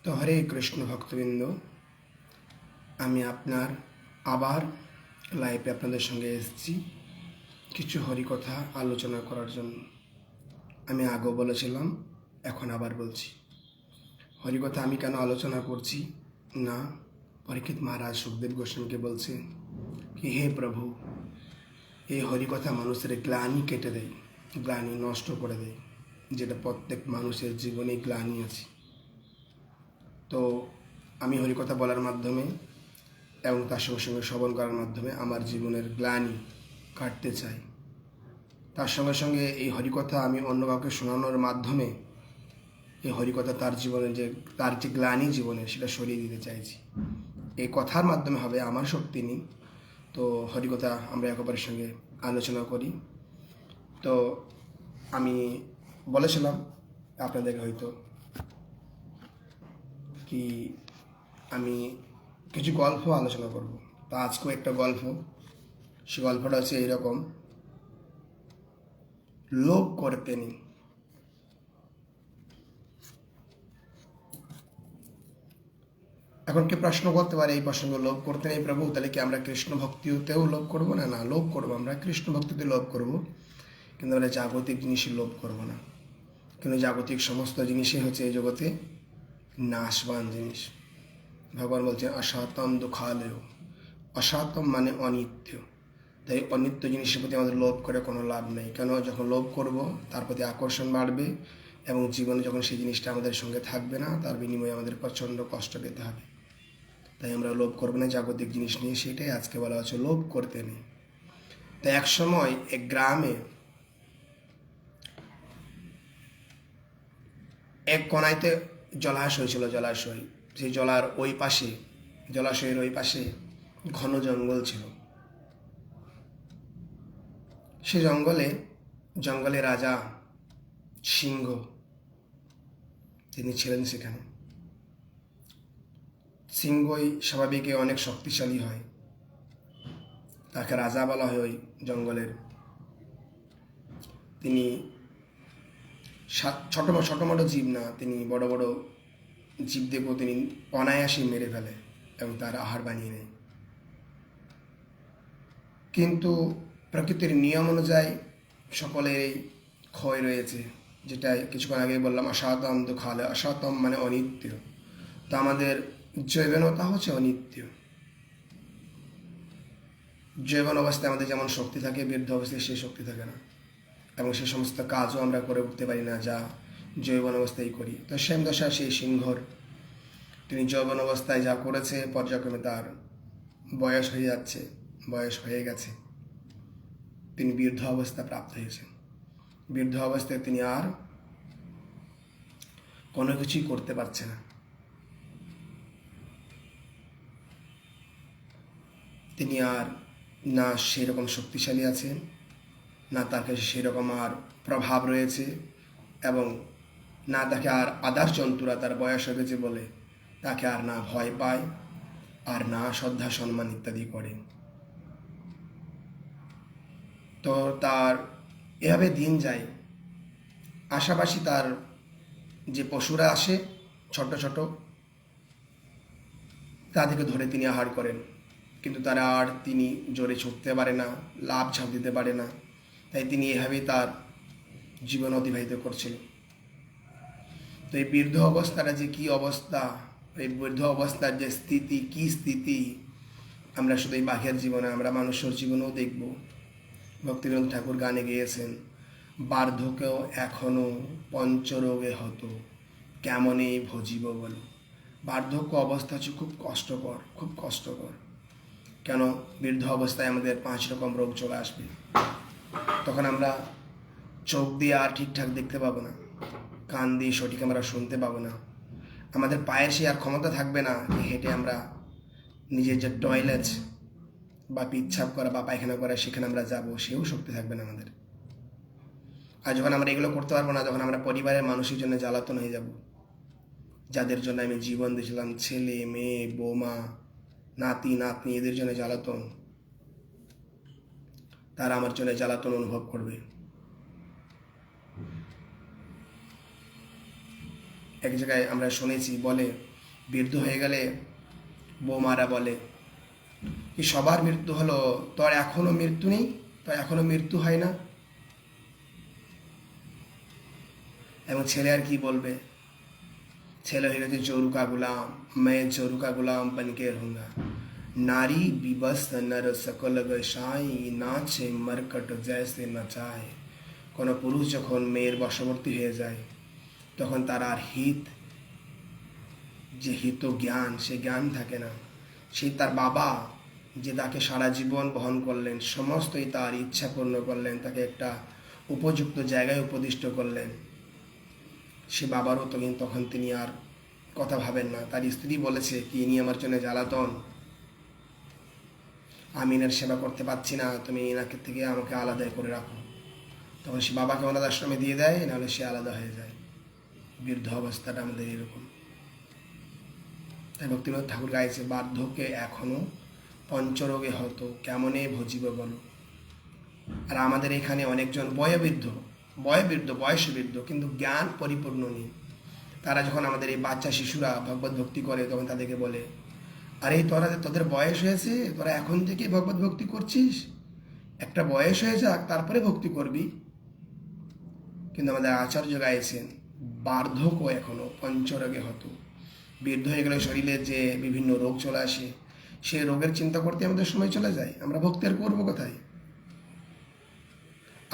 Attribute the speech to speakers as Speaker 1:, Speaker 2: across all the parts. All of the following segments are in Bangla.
Speaker 1: তো হরে কৃষ্ণ ভক্তবৃন্দ, আমি আপনার আবার লাইভে আপনাদের সঙ্গে এসেছি কিছু হরিকথা আলোচনা করার জন্য। আমি আগেও বলেছিলাম, এখন আবার বলছি। হরিকথা আমি কেন আলোচনা করছি না, পরীক্ষিত মহারাজ সুখদেব গোস্বামীকে বলছে কি, হে প্রভু, এই হরিকথা মানুষের গ্লানি কেটে দেয়, গ্লানি নষ্ট করে দেয়, যেটা প্রত্যেক মানুষের জীবনে গ্লানি আছে। তো আমি হরিকথা বলার মাধ্যমে এবং তার সঙ্গে সঙ্গে শ্রবণ করার মাধ্যমে আমার জীবনের গ্লানি কাটতে চাই। তার সঙ্গে সঙ্গে এই হরিকথা আমি অন্য কাউকে শোনানোর মাধ্যমে এই হরিকথা তার যে গ্লানি জীবনে সেটা সরিয়ে দিতে চাইছি। এই কথার মাধ্যমে হবে, আমার শক্তি নেই। তো হরিকথা আমরা একেবারের সঙ্গে আলোচনা করি। তো আমি বলেছিলাম আপনাদেরকে হয়তো কি আমি কিছু গল্প আলোচনা করব। তা আজকেও একটা গল্প, সে গল্পটা হচ্ছে এইরকম, লোভ করতে নেই। এখন কি প্রশ্ন করতে পারে এই প্রসঙ্গে, লোভ করতে নেই প্রভু, তাহলে কি আমরা কৃষ্ণ ভক্তিতেও লোভ করবো না? না, লোভ করবো, আমরা কৃষ্ণ ভক্তিতে লোভ করব, কিন্তু আমরা জাগতিক জিনিসে লোভ করব না। কিন্তু জাগতিক সমস্ত জিনিসই হচ্ছে এই জগতে নাশবান জিনিস। ভগবান বলছেন অসাতম দুঃখালয়। অসাতম মানে অনিত্য। তাই অনিত্য জিনিসের প্রতি আমাদের লোভ করে কোনো লাভ নেই। কেন? যখন লোভ করব তার প্রতি আকর্ষণ বাড়বে এবং জীবনে যখন সেই জিনিসটা আমাদের সঙ্গে থাকবে না, তার বিনিময়ে আমাদের প্রচণ্ড কষ্ট পেতে হবে। তাই আমরা লোভ করবো না জাগতিক জিনিস নিয়ে, সেটাই আজকে বলা হচ্ছে লোভ করতে নেই। তাই এক সময় এক গ্রামে এক কোনাইতে জলাশয় ছিল। জলাশয়, সেই জলাশয়ের ওই পাশে ঘন জঙ্গল ছিল। সে জঙ্গলে রাজা সিংহ তিনি ছিলেন সেখানে। সিংহই স্বাভাবিক অনেক শক্তিশালী হয়, তাকে রাজা বলা হয় ওই জঙ্গলের। তিনি ছোট মোটো জীব না, তিনি বড় বড় জীবদেরকেও তিনি অনায়াসে মেরে ফেলে এবং তার আহার বানিয়ে নেয়। কিন্তু প্রকৃতির নিয়ম অনুযায়ী সকলের ক্ষয় রয়েছে, যেটা কিছুক্ষণ আগে বললাম, অসাতম দুঃখালয়। অসাতম মানে অনিত্য। তো আমাদের জৈবনতা হচ্ছে অনিত্য। জৈবন অবস্থায় আমাদের যেমন শক্তি থাকে, বৃদ্ধ অবস্থায় সেই শক্তি থাকে না, এবং সে সমস্ত কাজও আমরা করে উঠতে পারি না যা জৈবন অবস্থায় করি। তো সেম দশা সেই সিংহর। তিনি যৌবন অবস্থায় যা করেছে, পর্যায়ক্রমে তার বয়স হয়ে গেছে, তিনি বৃদ্ধ অবস্থা প্রাপ্ত হয়েছেন। বৃদ্ধ অবস্থায় তিনি আর কোনো কিছুই করতে পারছে না। তিনি আর না সেরকম শক্তিশালী আছেন, না তার কাছে সেরকম আর প্রভাব রয়েছে, এবং না তাকে আর আদার জন্তুরা তার বয়স হয়ে গেছে বলে তাকে আর না ভয় পায়, আর না শ্রদ্ধা সম্মান ইত্যাদি করে। তো তার এভাবে দিন যায়। আশাপাশি তার যে পশুরা আসে ছোট ছোট, তাদেরকে ধরে তিনি আহার করেন, কিন্তু তারা আর তিনি জোরে ছুটতে পারে না, লাভ ঝাঁপ দিতে পারে না। তাই তিনি এভাবেই তার জীবন অতিবাহিত করছিলেন। তো এই বৃদ্ধ অবস্থাটা যে কী অবস্থা, এই বৃদ্ধ অবস্থার যে স্থিতি, কী স্থিতি, আমরা শুধু এই বাঘের জীবনে, আমরা মানুষের জীবনেও দেখব। ভক্তিবিনোদ ঠাকুর গানে গেয়েছেন, বার্ধক্যেও এখনও পঞ্চরোগে হতো, কেমনে ভজিব বলো। বার্ধক্য অবস্থা হচ্ছে খুব কষ্টকর। কেন? বৃদ্ধ অবস্থায় আমাদের 5 রকম রোগ চলে আসবে। তখন আমরা চোখ দিয়ে আর ঠিকঠাক দেখতে পাবো না, কান দিয়ে সঠিক আমরা শুনতে পাবো না, আমাদের পায়ের সে আর ক্ষমতা থাকবে না যে হেঁটে আমরা নিজের যে টয়লেট বা পিচ্ছাপ করা বা পায়খানা করা সেখানে আমরা যাব, সেও শক্তি থাকবে না আমাদের। আর যখন আমরা এগুলো করতে পারবো না, তখন আমরা পরিবারের মানুষের জন্য জ্বালাতন হয়ে যাব। যাদের জন্য আমি জীবন দিয়েছিলাম, ছেলে মেয়ে বৌমা নাতি নাতনি, এদের জন্য জ্বালাতন, তারা আমার জন্য জ্বালাতন অনুভব করবে। এক জায়গায় আমরা শুনেছি, বলে বৃদ্ধ হয়ে গেলে বৌমারা বলে কি সবার মৃত্যু হলো, তোর এখনো মৃত্যু নেই, তোর এখনো মৃত্যু হয় না। এবং ছেলে আর কি বলবে, ছেলে হয়ে গেছে চৌরুকা গুলাম, मैं चौरुका गुलाम बन के रहूंगा। नारी विवश नर सकल गसाई नाचे मरकट जैसे नचाয়। কোনো পুরুষ যখন মেয়ের বশবর্তী হয়ে যায় তখন তার আর যে হিত জ্ঞান, সে জ্ঞান থাকে না। সেই তার বাবা যে তাকে সারা জীবন বহন করলেন, সমস্তই তার ইচ্ছা পূর্ণ করলেন, তাকে একটা উপযুক্ত জায়গায় উপদিষ্ট করলেন, সে বাবারও তখন তিনি আর কথা ভাবেন না। তার স্ত্রী বলেছে কি ইনি আমার জন্য জ্বালাতন, আমি এনার সেবা করতে পারছি না, তুমি এনাকে থেকে আমাকে আলাদা করে রাখো। তখন সে বাবাকে অনাথ আশ্রমে দিয়ে দেয়, নাহলে সে আলাদা হয়ে যায়। বৃদ্ধ অবস্থাটা আমাদের এরকম। তাই ভক্তিনাথ ঠাকুর গাইছে, বার্ধক্যে এখনো পঞ্চরোগে হতো কেমনে ভজিব বলো। আর আমাদের এখানে অনেকজন বয়সে বৃদ্ধ কিন্তু জ্ঞান পরিপূর্ণ নেই। তারা যখন আমাদের এই বাচ্চা শিশুরা ভগবত ভক্তি করে তখন তাদেরকে বলে, আরে তোদের বয়স হয়েছে, তোরা এখন থেকে ভগবত ভক্তি করছিস, একটা বয়স হয়ে যাক তারপরে ভক্তি করবি। কিন্তু আমাদের আচার্য গাইছেন, বার্ধক্য এখনো পঞ্চরোগে হতো। বৃদ্ধ হয়ে গেলে শরীরে যে বিভিন্ন রোগ চলে আসে, সেই রোগের চিন্তা করতে আমাদের সময় চলে যায়, আমরা ভক্তি আর করবো কোথায়।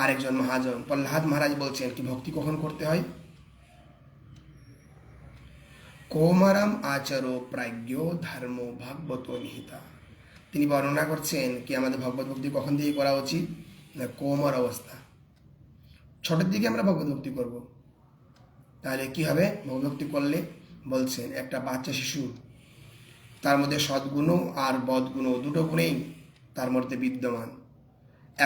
Speaker 1: আরেকজন মহাজন প্রহ্লাদ মহারাজ বলছেন কি ভক্তি কখন করতে হয়, কৌমারম আচরো প্রাজ্ঞ ধর্ম ভাগবত নিহিতা। তিনি বর্ণনা করছেন কি আমাদের ভগবত ভক্তি কখন থেকে করা উচিত না, কোমর অবস্থা, ছোটের দিকে আমরা ভগবত ভক্তি করব। তাহলে কি হবে ভগবত ভক্তি করলে, বলছেন একটা বাচ্চা শিশু, তার মধ্যে সদ্গুণ আর বদগুণ দুটো গুণেই তার মধ্যে বিদ্যমান।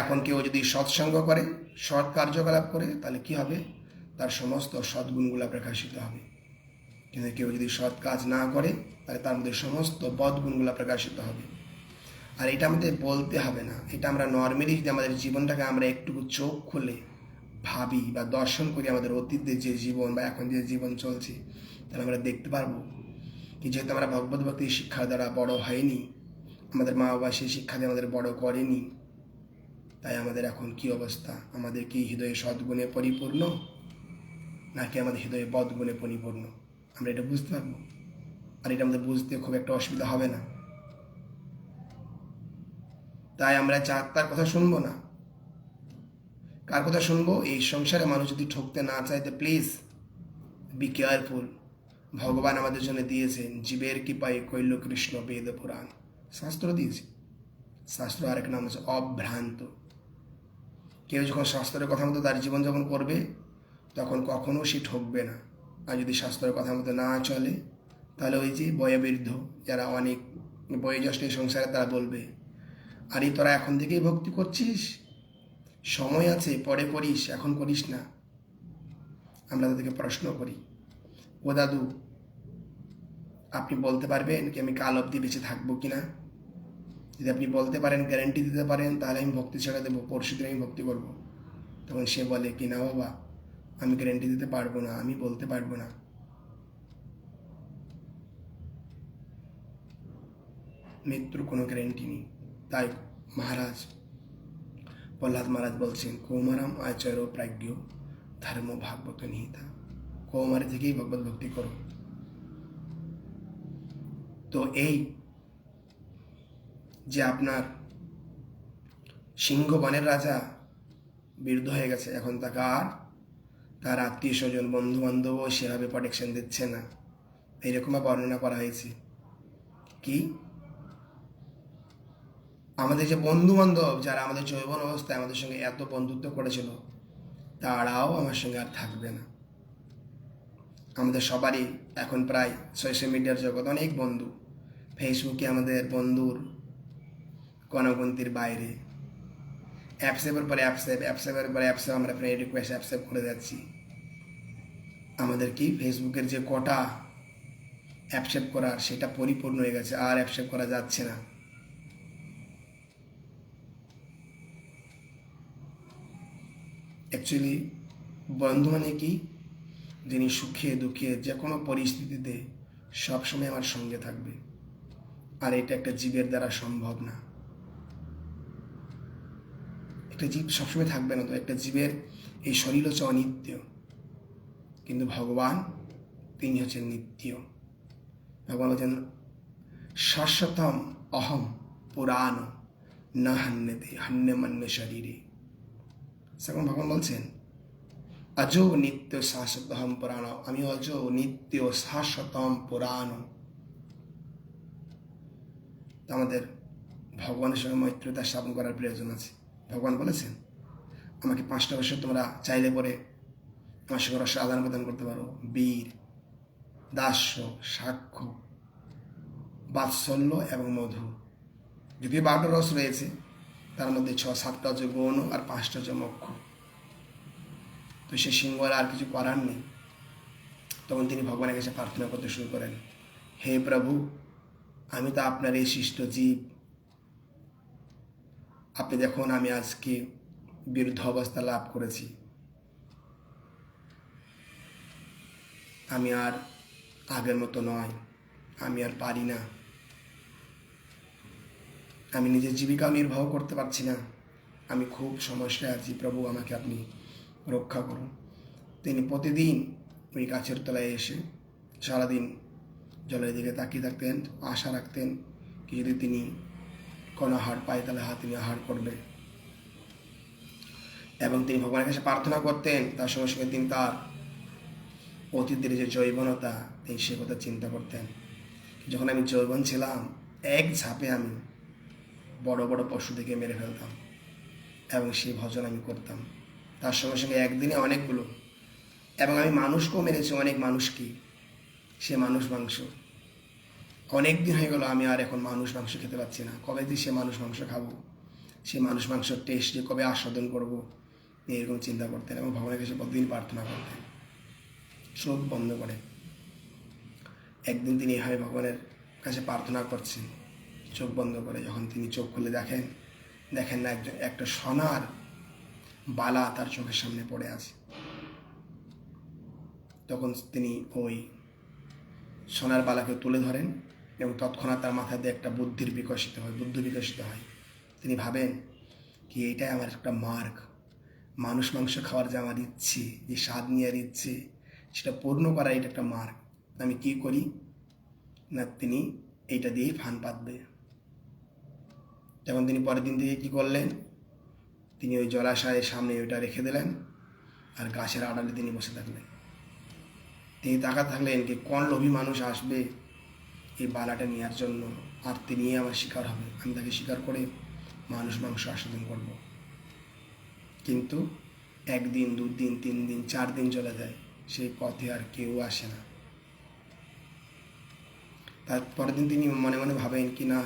Speaker 1: এখন কেউ যদি সৎসঙ্গ করে, সৎ কার্যকলাপ করে, তাহলে কি হবে, তার সমস্ত সদ্গুণগুলো প্রকাশিত হবে। কিন্তু কেউ যদি সৎ কাজ না করে তাহলে তার মধ্যে সমস্ত বদগুণগুলো প্রকাশিত হবে। আর এটা আমাদের বলতে হবে না, এটা আমরা নর্মালি যদি আমাদের জীবনটাকে আমরা একটু চোখ খুলে ভাবি বা দর্শন করি, আমাদের অতীতের যে জীবন বা এখন যে জীবন চলছে, তাহলে আমরা দেখতে পারবো কি যেহেতু আমরা ভগবত ভক্তির শিক্ষার দ্বারা বড় হয়নি, আমাদের মা বাবা সেই শিক্ষা দিয়ে আমাদের বড় করেনি, তাই আমাদের এখন কি অবস্থা, আমাদের কি হৃদয়ে সদ্গুণে পরিপূর্ণ নাকি আমাদের হৃদয়ে বদগুণে পরিপূর্ণ, আমরা এটা বুঝতে পারবো। আর এটা আমাদের বুঝতে খুব একটা অসুবিধা হবে না। তাই আমরা তার কথা শুনবো না। কার কথা শুনবো, এই সংসারে মানুষ যদি ঠকতে না চাইতে প্লিজ বি কেয়ারফুল। ভগবান আমাদের জন্য দিয়েছেন জীবের কৃপায় কৈল কৃষ্ণ বেদ পুরাণ, শাস্ত্র দিয়েছে। শাস্ত্র আরেক নাম হচ্ছে অভ্রান্ত। কেউ যখন শাস্ত্রের কথা মতো তার জীবনযাপন করবে তখন কখনো সে ঠকবে না। আর যদি শাস্ত্রের কথা মতো না চলে তাহলে ওই যে বয়োবৃদ্ধ যারা অনেক বয়োজ্যেষ্ঠ সংসারে তারা বলবে, আরে তোরা এখন থেকেই ভক্তি করছিস, সময় আছে পরে করিস, এখন করিস না। আমরা তাদেরকে প্রশ্ন করি, ও দাদু আপনি বলতে পারবেন কি আমি কাল অবধি বেঁচে থাকবো কিনা? যদি আপনি বলতে পারেন, গ্যারান্টি দিতে পারেন, তাহলে আমি ভক্তি ছেড়ে দেবো, পরশু দিন আমি ভক্তি করবো। তখন সে বলে কি না বাবা আমি গ্যারান্টি দিতে পারবো না, আমি বলতে পারবো না। মৃত্যুর কোনো গ্যারান্টি নেই। তাই মহারাজ প্রহ্লাদ মহারাজ বলছেন, কৌমারাম আচর প্রাজ্ঞ ধর্ম ভাগবত নিহিতা। কৌমারে থেকেই ভগবত ভক্তি করো। তো এই যে আপনার সিংহ বনের রাজা বৃদ্ধ হয়ে গেছে, এখন তাকে আর তার আত্মীয় স্বজন বন্ধু বান্ধবও সেভাবে প্রোটেকশন দিচ্ছে না, এইরকম বর্ণনা করা হয়েছে। কি আমাদের যে বন্ধু বান্ধব যারা আমাদের যৌবন অবস্থায় আমাদের সঙ্গে এত বন্ধুত্ব করেছিল, তারাও আমার সঙ্গে আর থাকবে না। আমাদের সবারই এখন প্রায় সোশ্যাল মিডিয়ার জগৎ অনেক বন্ধু, ফেসবুকে আমাদের বন্ধুর গণগন্তির বাইরে, অ্যাপসেপের পরে অ্যাপসেপের পরে অ্যাপসেপ, আমরা ফ্রেন্ড রিকোয়েস্ট অ্যাপসেপ করে যাচ্ছি। আমাদের কি ফেসবুকের যে কোটা অ্যাপসেপ করার সেটা পরিপূর্ণ হয়ে গেছে, আর অ্যাপসেপ করা যাচ্ছে না। অ্যাকচুয়ালি বন্ধু মানে কি, যিনি সুখে দুঃখে যে কোনো পরিস্থিতিতে সবসময় আমার সঙ্গে থাকবে। আর এটা একটা জীবের দ্বারা সম্ভব না। একটা জীব সবসময় থাকবে না, তো একটা জীবের এই শরীর হচ্ছে অনিত্য, কিন্তু ভগবান তিনি হচ্ছেন নিত্য। ভগবান বলছেন শাশ্বতম অহম পুরাণ না হান্যতে হান্যমান্য শরীরে। সেরকম ভগবান বলছেন অজো নিত্য শাশ্বতম পুরাণ, আমি অজো নিত্য শাশ্বতম পুরাণ। আমাদের ভগবানের সঙ্গে মৈত্রতা স্থাপন করার প্রয়োজন আছে। ভগবান বলেছেন আমাকে 5টা বছর তোমরা চাইলে পরে আমার সঙ্গে রসের আদান প্রদান করতে পারো। বীর, দাস্য, সাক্ষ্য, বাৎসল্য এবং মধু। যদিও 12টা রস রয়েছে, তার মধ্যে 6-7টা হচ্ছে গৌণ আর 5টা হচ্ছে মোক্ষ। তো সে সিংহর আর কিছু করার নেই। তখন তিনি ভগবানের কাছে প্রার্থনা করতে শুরু করেন, হে প্রভু, আমি তো আপনার এই সৃষ্ট জীব। আপনি দেখুন আমি আজকে বিরুদ্ধ অবস্থা লাভ করেছি। আমি আর আগের মতো নয়, আমি আর পারি না, আমি নিজের জীবিকাও নির্বাহ করতে পারছি না, আমি খুব সমস্যায় আছি। প্রভু আমাকে আপনি রক্ষা করুন। তিনি প্রতিদিন ওই গাছের তলায় এসে সারাদিন জলের দিকে তাকিয়ে থাকতেন, আশা রাখতেন কি যদি তিনি কোনো আহার পায় তাহলে তিনি আহার করবে। এবং তিনি ভগবানের কাছে প্রার্থনা করতেন, তার সঙ্গে সঙ্গে তিনি তার অতীতের যে যৌবনতা তিনি সে কথা চিন্তা করতেন। যখন আমি যৌবন ছিলাম, এক ঝাঁপে আমি বড় বড় পশু থেকে মেরে ফেলতাম এবং সেই ভজন আমি করতাম। তার সঙ্গে সঙ্গে একদিনে অনেকগুলো, এবং আমি মানুষকেও মেরেছি, অনেক মানুষকে। সে মানুষ মাংস অনেক দিন হয়ে গেল, আমি আর এখন মানুষ মাংস খেতে পাচ্ছি না। কবে দিয়ে সে মানুষ মাংস খাবো, সে মানুষ মাংসের টেস্ট যে কবে আস্বাদন করবো, এরকম চিন্তা করতেন। এবং ভগবানের কাছে প্রতিদিন প্রার্থনা করতেন চোখ বন্ধ করে। একদিন তিনি এভাবে ভগবানের কাছে প্রার্থনা করছেন চোখ বন্ধ করে। যখন তিনি চোখ খুলে দেখেন না একটা সোনার বালা তার চোখের সামনে পড়ে আছে। তখন তিনি ওই সোনার বালাকে তুলে ধরেন এবং তৎক্ষণাৎ তার মাথা দিয়ে একটা বুদ্ধি বিকশিত হয়। তিনি ভাবেন কি এইটাই আমার একটা মার্গ, মানুষ মাংস খাওয়ার যে আমার ইচ্ছে, যে স্বাদ নেওয়ার ইচ্ছে, সেটা পূর্ণ করার এটা একটা মার্গ। আমি কি করি না, তিনি এইটা দিয়েই ফান পাতবে। তখন তিনি পরের দিন থেকে কী করলেন, তিনি ওই জলাশয়ের সামনে ওইটা রেখে দিলেন আর গাছের আড়ালে তিনি বসে থাকলেন। তিনি তাকাতে থাকলেন কি কোন লোভী মানুষ আসবে এই বালাটা নেওয়ার জন্য, আর তিনি আমার শিকার হবে, আমি তাকে শিকার করে মানুষ মাংস আস্বাদন করব। কিন্তু 1 দিন 2 দিন 3 দিন 4 দিন চলে যায়, সেই পথে আর কেউ আসে না। তারপরের দিন তিনি মনে মনে ভাবেন কি না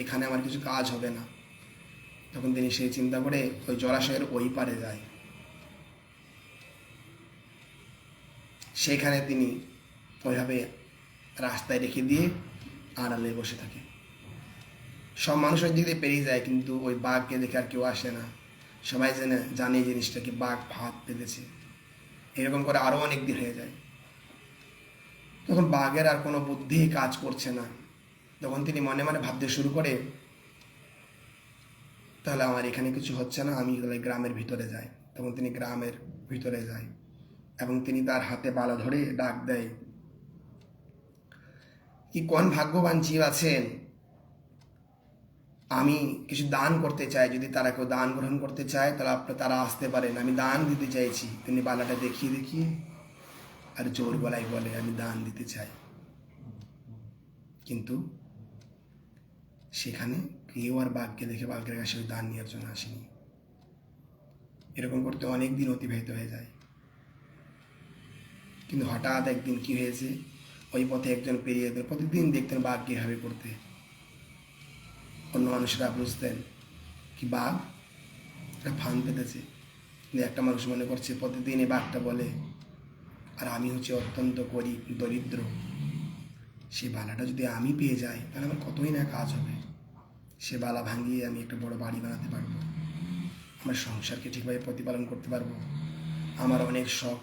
Speaker 1: এখানে আমার কিছু কাজ হবে না। তখন তিনি সেই চিন্তা করে ওই জলাশয়ের ওই পারে যায়। সেইখানে তিনি ওইভাবে রাস্তায় রেখে দিয়ে আড়ালে বসে থাকে। সব মানুষ ওই দিকে পেরিয়ে যায়, কিন্তু ওই বাঘকে দেখে আর কেউ আসে না। সবাই জানে এই জিনিসটা কি বাঘ ফাঁদ পেতেছে। এরকম করে আরও অনেক দিন হয়ে যায়। তখন বাঘের আর কোনো বুদ্ধি কাজ করছে না। তখন তিনি মনে মনে ভাবতে শুরু করে, তাহলে আমার এখানে কিছু হচ্ছে না, আমি তাহলে গ্রামের ভিতরে যাই। তখন তিনি গ্রামের ভিতরে যায় এবং তিনি তার হাতে বালা ধরে ডাক দেয় কি কোন ভাগ্যবান জীব আছেন, আমি কিছু দান করতে চাই, যদি তারা কেউ দান গ্রহণ করতে চায় তাহলে তারা আসতে পারেন, আমি দান দিতে চাইছি। তিনি বালাটা দেখিয়ে আর জোর গলায় বলে আমি দান দিতে চাই। কিন্তু সেখানে কেউ আর বাঘকে দেখে বাঘের কাছে ওই দান নেওয়ার জন্য আসেনি। এরকম করতে অনেক দিন অতিবাহিত হয়ে যায়। কিন্তু হঠাৎ একদিন কি হয়েছে, ওই পথে একজন পেরিয়ে প্রতিদিন দেখতেন বাঘ কীভাবে করতে। অন্য মানুষরা বুঝতেন কি বাঘ একটা ফান পেতেছে, কিন্তু একটা মানুষ মনে করছে প্রতিদিন এই বাঘটা বলে আর আমি হচ্ছে অত্যন্ত গরিব দরিদ্র, সেই বালাটা যদি আমি পেয়ে যাই তাহলে আমার কতই না কাজ হবে। সে বালা ভাঙিয়ে আমি একটা বড় বাড়ি বানাতে পারবো, আমার সংসারকে ঠিকভাবে প্রতিপালন করতে পারবো, আমার অনেক শখ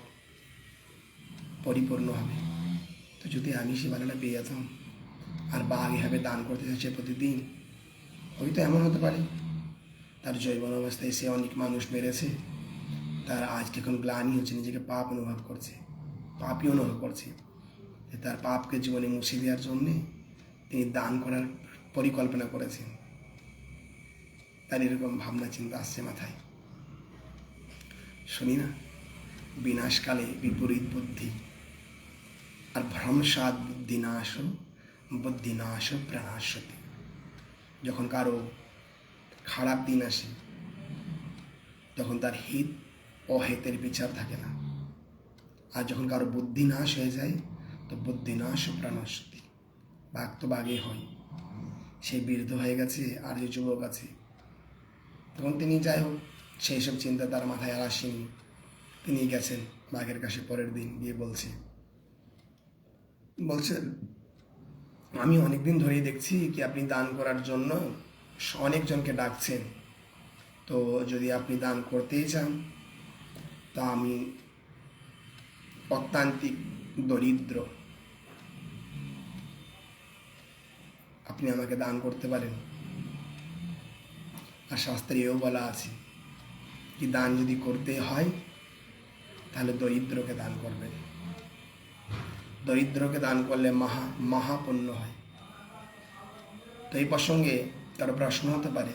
Speaker 1: পরিপূর্ণ হবে। তো যদি আমি সে বালাটা পেয়ে যেতাম আর বাঘ এভাবে দান করতে চাইছে প্রতিদিন, হয়তো এমন হতে পারে তার জৈবন অবস্থায় সে অনেক মানুষ মেরেছে, তার আজকে এখন গ্লানি হচ্ছে, নিজেকে পাপ অনুভব করছে, পাপই অনুভব করছে। তার পাপকে জীবনে মুছে দেওয়ার জন্যে তিনি দান করার পরিকল্পনা করেছেন। তার এরকম ভাবনা চিন্তা আসছে মাথায়। শুনি না, বিনাশকালে বিপরীত বুদ্ধি আর ভ্রমসাদ বুদ্ধিনাশ প্রাণাশতি। যখন কারো খারাপ দিন আসে তখন তার হিত অহিতের বিচার থাকে না, আর যখন কারো বুদ্ধি নাশ হয়ে যায় তো বুদ্ধিনাশ প্রাণাশতি। বাঘ তো বাঘে হয়, সে বৃদ্ধ হয়ে গেছে আর যে যুবক আছে, তখন তিনি যাই হোক সেই সব চিন্তা তার মাথায় আর আসেনি। তিনি গেছেন বাঘের কাছে পরের দিন গিয়ে বলছেন আমি অনেকদিন ধরেই দেখছি কি আপনি দান করার জন্য অনেকজনকে ডাকছেন, তো যদি আপনি দান করতেই চান তা আমি অত্যান্তিক দরিদ্র, আপনি আমাকে দান করতে পারেন। আর শাস্ত্রে এও বলা আছে কি দান যদি করতে হয় তাহলে দরিদ্রকে দান করবেন, দরিদ্রকে দান করলে মহাপুণ্য হয়। তো এই প্রসঙ্গে কারো প্রশ্ন হতে পারে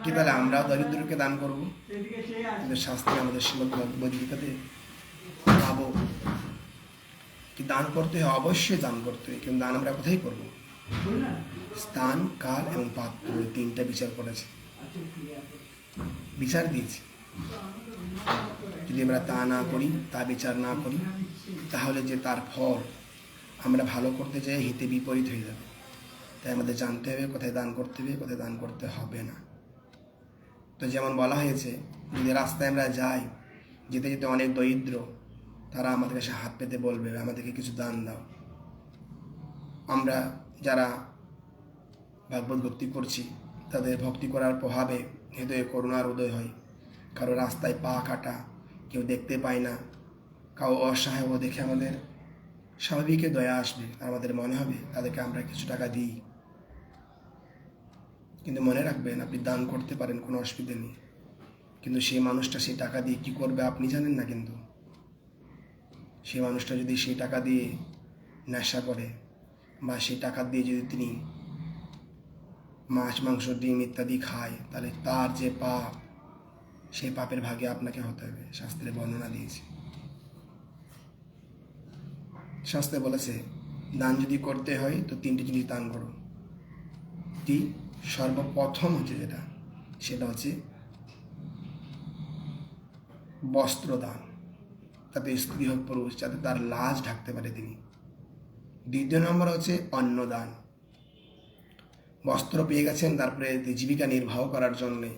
Speaker 1: কি তাহলে আমরাও দরিদ্রকে দান করবো? কিন্তু শাস্ত্রে আমাদের শ্রীমদ্ ভগবদ্গীতাতে পাবো কি দান করতে হয়, অবশ্যই দান করতে হয়, কিন্তু দান আমরা কোথায় করবো? স্থান, কাল এবং পাত্র, তিনটা বিচার করেছে, বিচার দিয়েছি। যদি আমরা তা না করি, তা বিচার না করি, তাহলে যে তার ফল আমরা ভালো করতে চাই হিতে বিপরীত হয়ে যাবে। তাই আমাদের জানতে হবে কোথায় দান করতে হবে, কোথায় দান করতে হবে না। তো যেমন বলা হয়েছে, যদি রাস্তায় আমরা যাই, যেতে যেতে অনেক দরিদ্র তারা আমাদের কাছে হাত পেতে বলবে আমাদেরকে কিছু দান দাও। আমরা যারা ভাগবত ভক্তি করছি তাদের ভক্তি করার প্রভাবে হৃদয়ে করুণার উদয় হয়। কারো রাস্তায় পা কাটা, কেউ দেখতে পায় না, কাউ অসহায় দেখে আমাদের স্বাভাবিক দয়া আসবে, আর আমাদের মনে হবে তাদেরকে আমরা কিছু টাকা দিই। কিন্তু মনে রাখবেন, আপনি দান করতে পারেন, কোনো অসুবিধা নেই, কিন্তু সেই মানুষটা সেই টাকা দিয়ে কী করবে আপনি জানেন না। কিন্তু সেই মানুষটা যদি সেই টাকা দিয়ে নেশা করে বা সেই টাকা দিয়ে যদি তিনি মাছ মাংস ডিম ইত্যাদি খায়, তাহলে তার যে পাপ, সেই পাপের ভাগে আপনাকে হতে হবে। শাস্ত্রে বর্ণনা দিয়েছে, শাস্ত্রে বলেছে দান যদি করতে হয় তো তিনটি জিনিস দান করো। সর্বপ্রথম হচ্ছে সেটা হচ্ছে বস্ত্র দান, তাতে স্ত্রী হোক পুরুষ, যাতে তার লাশ ঢাকতে পারে তিনি। দ্বিতীয় নম্বর হচ্ছে অন্নদান, বস্ত্র পেয়ে গেছেন, তারপরে জীবিকা নির্বাহ করার জন্যে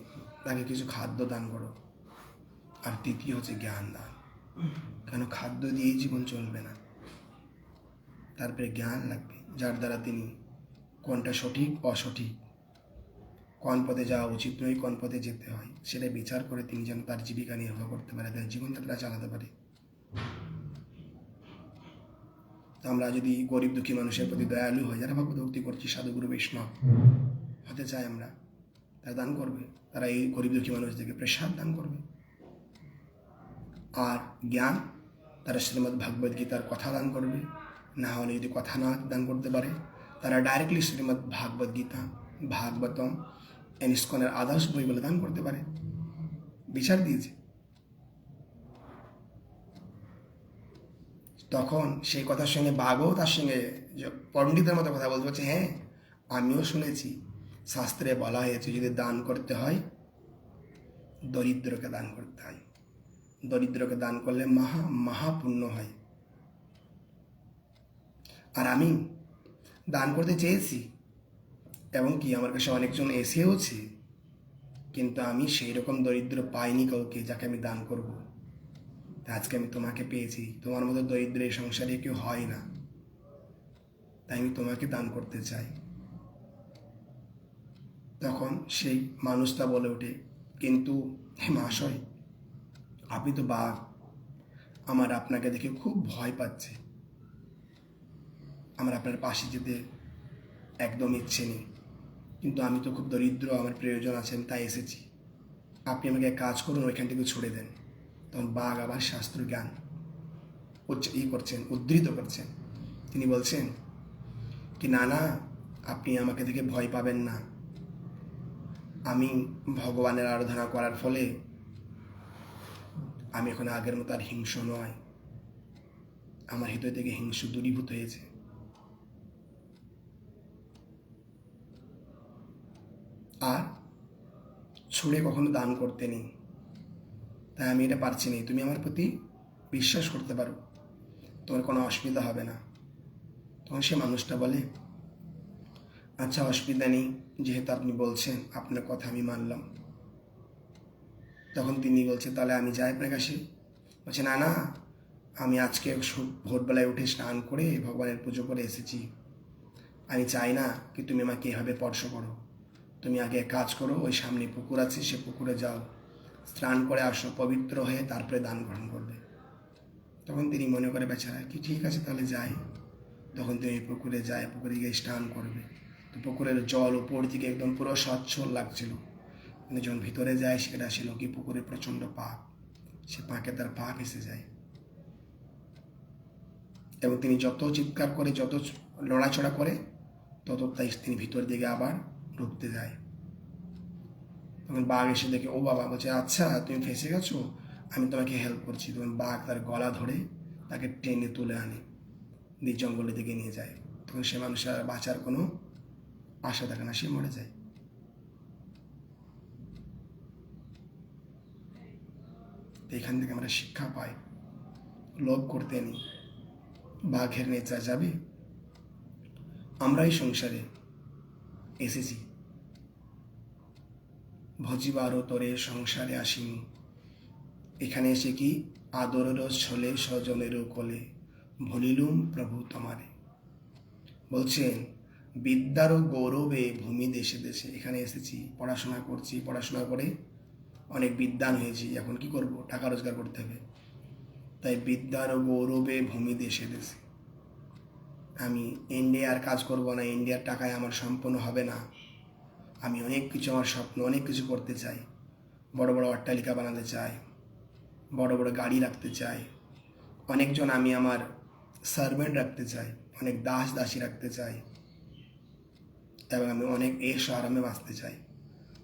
Speaker 1: তাকে কিছু খাদ্য দান করো। আর তৃতীয় হচ্ছে জ্ঞান দান, কেন খাদ্য দিয়েই জীবন চলবে না, তারপরে জ্ঞান লাগবে, যার দ্বারা তিনি কোনটা সঠিক অসঠিক, কোন পথে যাওয়া উচিত নয়, কোন পথে যেতে হয়, সেটা বিচার করে তিনি যেন তার জীবিকা নির্বাহ করতে পারে, তার জীবনযাত্রা চালাতে পারে। আমরা যদি গরিব দুঃখী মানুষের প্রতি দয়ালু হয়, যারা ভগবত ভক্তি করছি, সাধুগুরু বৈষ্ণব হতে চায় আমরা, তারা দান করবে, তারা এই গরিব দুঃখী মানুষদেরকে প্রসাদ দান করবে। আর জ্ঞান, তারা শ্রীমদ্ ভাগবত গীতার কথা দান করবে, না হলে যদি কথা না দান করতে পারে তারা ডাইরেক্টলি শ্রীমদ্ ভাগবত গীতা, ভাগবতম, ইস্কনের আদর্শ বইগুলো দান করতে পারে। বিচার দিয়েছে। তখন সেই কথার সঙ্গে বাঘও তার সঙ্গে পণ্ডিতের মতো কথা বলতে পারছে, হ্যাঁ আমিও শুনেছি শাস্ত্রে বলা হয়েছে যদি দান করতে হয় দরিদ্রকে দান করতে হয়, দরিদ্রকে দান করলে মহাপুণ্য হয়। আর আমি দান করতে চেয়েছি এবং কি আমার কাছে অনেকজন এসেওছে, কিন্তু আমি সেই রকম দরিদ্র পাইনি কাউকে যাকে আমি দান করব। আজকে আমি তোমাকে পেয়েছি, তোমার মতো দরিদ্র এই সংসারে কেউ হয় না, তাই আমি তোমাকে দান করতে চাই। তখন সেই মানুষটা বলে ওঠে, কিন্তু হে মহাশয়, আপনি তো বাঘ, আমার আপনাকে দেখে খুব ভয় পাচ্ছে, আমার আপনার পাশে যেতে একদম ইচ্ছে নেই, কিন্তু আমি তো খুব দরিদ্র, আমার প্রয়োজন আছেন তাই এসেছি, আপনি আমাকে এক কাজ করুন, ওইখান থেকে ছুড়ে দেন। তখন বাঘ আবার শাস্ত্র জ্ঞান উদ্ধৃত করছেন। তিনি বলছেন কি, না না, আপনি আমাকে দেখে ভয় পাবেন না, আমি ভগবানের আরাধনা করার ফলে আমি এখন আগের মতো আর হিংস্র নয়, আমার হৃদয় থেকে হিংস্র দূরীভূত হয়েছে। আর ছুঁড়ে কখনো দান করতে নেই, তাই আমি এটা পারছি না, তুমি আমার প্রতি বিশ্বাস করতে পারো, তোমার কোনো অসুবিধা হবে না। তখন সে মানুষটা বলে, আচ্ছা অসুবিধা নেই, যেহেতু আপনি বলছেন আপনার কথা আমি মানলাম। তখন তিনি বলছে, তাহলে আমি যাই আপনার কাছে? বলছে, না না, আমি আজকে ভোরবেলায় উঠে স্নান করে ভগবানের পুজো করে এসেছি, আমি চাই না কি তুমি আমাকে এভাবে স্পর্শ করো, তুমি আগে এক কাজ করো, ওই সামনে পুকুর আছে, সে পুকুরে যাও, স্নান করে আসো, পবিত্র হয়ে তারপরে দান গ্রহণ করবে। তখন তিনি মনে করে, বেচারা কি ঠিক আছে তাহলে যাই। তখন তিনি পুকুরে যায়, পুকুরে গিয়ে স্নান করবে। তো পুকুরের জল উপর থেকে একদম পুরো স্বচ্ছ লাগছিল, কিন্তু যখন ভিতরে যায় সেটা ছিল কি পুকুরে প্রচণ্ড পাক, সে পাকে তার পা ভেসে যায়। এবং তিনি যত চিৎকার করে, যত লড়াচড়া করে, তত তাই তিনি ভিতর দিকে আবার ঢুকতে যায়। তখন বাঘ এসে দেখে, ও বাবা, বলছে, আচ্ছা তুমি ফেসে গেছো, আমি তোমাকে হেল্প করছি। তখন বাঘ তার গলা ধরে তাকে টেনে তুলে আনে, নিজ জঙ্গলের দিকে নিয়ে যায়। তখন সে মানুষের বাঁচার কোনো আশা থাকে না, সে মরে যায়। এখান থেকে আমরা শিক্ষা পাই, লোভ করতে নেই, বাঘের নেচা যাবে। আমরা এই সংসারে এসেছি, ভজিবারও তোরে সংসারে আসিনি, এখানে এসে কি আদরেরও ছলে স্বজনেরও কোলে ভুলিলুম প্রভু তোমারে। বলছেন, বিদ্যারও গৌরবে ভূমি দেশে দেশে, এখানে এসেছি, পড়াশোনা করছি, পড়াশোনা করে অনেক বিদ্বান হয়েছি, এখন কি করব, টাকা রোজগার করতে হবে, তাই বিদ্যারও গৌরবে ভূমি দেশে দেশে। আমি ইন্ডিয়ার কাজ করব না, ইন্ডিয়ার টাকায় আমার সম্পূর্ণ হবে না, আমি অনেক কিছু, আমার স্বপ্ন অনেক কিছু করতে চাই, বড় বড় অট্টালিকা বানাতে চাই, বড় বড় গাড়ি রাখতে চাই, অনেকজন আমি আমার সার্ভেন্ট রাখতে চাই, অনেক দাস দাসী রাখতে চাই, এবং আমি অনেক এশ আরামে বাঁচতে চাই।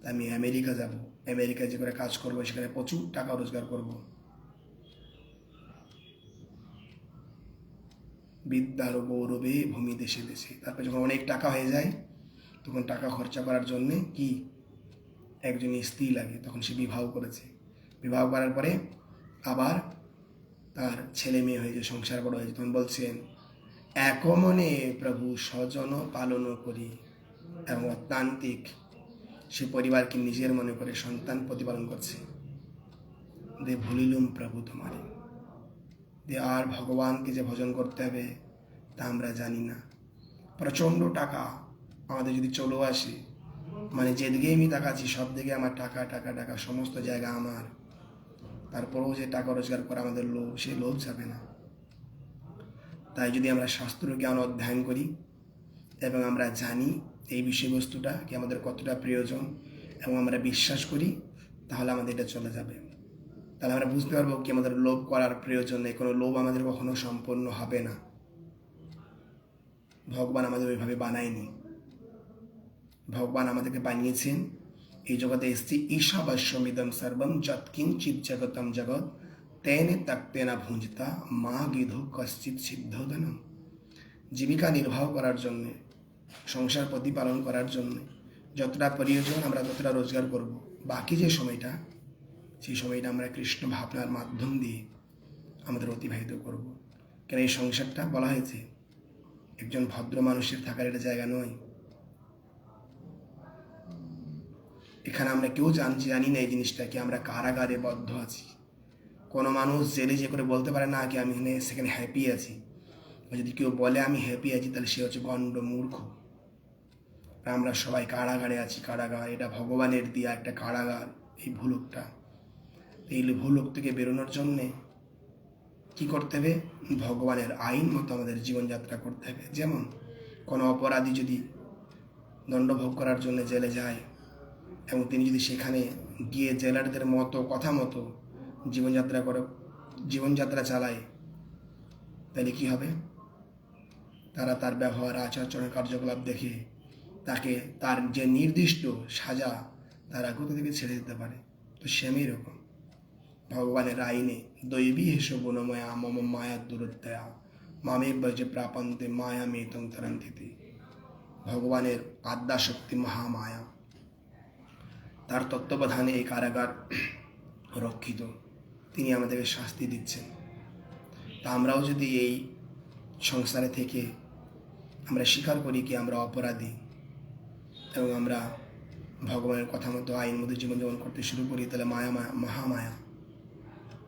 Speaker 1: তাই আমি আমেরিকা যাব, আমেরিকায় যে করে কাজ করবো, সেখানে প্রচুর টাকা রোজগার করব। বিদ্যার গৌরবে ভূমি দেশে দেশে। তারপর যখন অনেক টাকা হয়ে যায়, তখন টাকা খরচা করার জন্যে কি একজন স্ত্রী লাগে, তখন সে বিবাহ করেছে, বিবাহ করার পরে আবার তার ছেলে মেয়ে হয়েছে, সংসার বড় হয়েছে। তখন বলছেন, এক মনে প্রভু স্বজন পালন করি, এবং অত্যান্তিক সে পরিবারকে নিজের মনে করে সন্তান প্রতিপালন করছে। দে ভুলিলুম প্রভু তোমারে, দে আর ভগবানকে যে ভজন করতে হবে তা আমরা জানি না। প্রচণ্ড টাকা আমাদের যদি চলেও আসে, মানে যেদিকে আমি তাকাচ্ছি সব দিকে আমার টাকা টাকা টাকা, সমস্ত জায়গা আমার, তারপরেও যে টাকা রোজগার করা আমাদের লোভ, সে লোভ যাবে না। তাই যদি আমরা শাস্ত্র জ্ঞান অধ্যয়ন করি এবং আমরা জানি এই বিষয়বস্তুটা কি আমাদের কতটা প্রয়োজন, এবং আমরা বিশ্বাস করি, তাহলে আমাদের এটা চলে যাবে। তাহলে আমরা বুঝতে পারবো কি আমাদের লোভ করার প্রয়োজন নেই, কোনো লোভ আমাদের কখনো সম্পন্ন হবে না। ভগবান আমাদের ওইভাবে বানায়নি, ভগবান আমাদেরকে বানিয়েছেন এই জগতে এসছি ঈশাবাস্যমিদম সর্বম যৎকিঞ্চিৎ জগতম জগৎ তেনে তক্তেনা ভুঞ্জতা মা গিধু কশ্চিৎ সিদ্ধোদনম। জীবিকা নির্বাহ করার জন্যে, সংসার প্রতিপালন করার জন্যে যতটা প্রয়োজন আমরা ততটা রোজগার করব, বাকি যে সময়টা, সেই সময়টা আমরা কৃষ্ণ ভাবনার মাধ্যম দিয়ে আমাদের অতিবাহিত করব। কেন এই সংসারটা বলা হয়েছে একজন ভদ্র মানুষের থাকার একটা জায়গা নয়। এখানে আমরা কেউ জানি না এই জিনিসটা কি আমরা কারাগারে বদ্ধ আছি। কোনো মানুষ জেলে যে করে বলতে পারে না কি আমি সেখানে হ্যাপি আছি, যদি কেউ বলে আমি হ্যাপি আছি, তাহলে সে হচ্ছে গণ্ড মূর্খ। আমরা সবাই কারাগারে আছি, কারাগার এটা ভগবানের দিয়া একটা কারাগার, এই ভূলোকটা। এই ভূলোক থেকে বেরোনোর জন্যে কী করতে হবে? ভগবানের আইন মতো আমাদের জীবনযাত্রা করতে হবে। যেমন কোনো অপরাধী যদি দণ্ডভোগ করার জন্য জেলে যায় এবং তিনি যদি সেখানে গিয়ে জেলারদের মতো কথা মতো জীবনযাত্রা চালায়, তাহলে কী হবে? তারা তার ব্যবহার, আচার-আচরণ, কার্যকলাপ দেখে তাকে তার যে নির্দিষ্ট সাজা তারা কোথা থেকে ছেড়ে দিতে পারে। তো সেমই এরকম ভগবানের আইনে দৈবী হেসো গুণময়া মম মায়া দূরত্বয়া মামে বজে প্রাপন্তে মায়া মেতং তরন্তিতে। ভগবানের আদ্যাশক্তি মহামায়া, তার তত্ত্বাবধানে এই কারাগার রক্ষিত, তিনি আমাদেরকে শাস্তি দিচ্ছেন। তা আমরাও যদি এই সংসারে থেকে আমরা স্বীকার করি কি আমরা অপরাধী এবং আমরা ভগবানের কথা মতো আইন মতো জীবনযাপন করতে শুরু করি, তাহলে মহামায়া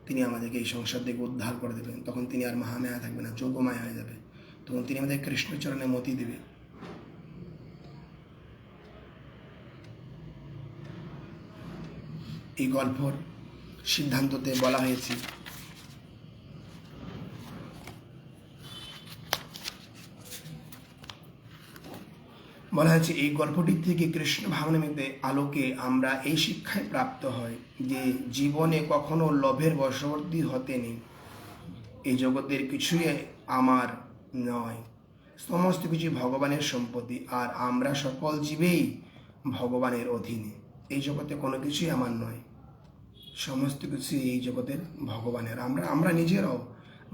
Speaker 1: তিনি আমাদেরকে এই সংসার থেকে উদ্ধার করে দেবেন। তখন তিনি আর মহামায়া থাকবে না, যোগমায়া হয়ে যাবে। তখন তিনি আমাদের কৃষ্ণচরণে মতি দেবে। এই গল্পর সিদ্ধান্ততে বলা হয়েছে এই গল্পটির থেকে কৃষ্ণ ভাবনামৃতে আলোকে আমরা এই শিক্ষায় প্রাপ্ত হয় যে জীবনে কখনো লোভের বশবর্তী হতে নেই। এই জগতের কিছুই আমার নয়, সমস্ত কিছু ভগবানের সম্পত্তি, আর আমরা সকল জীবেই ভগবানের অধীনে। এই জগতে কোনো কিছুই আমার নয়, সমস্ত কিছু এই জগতের ভগবানের। আমরা নিজেরাও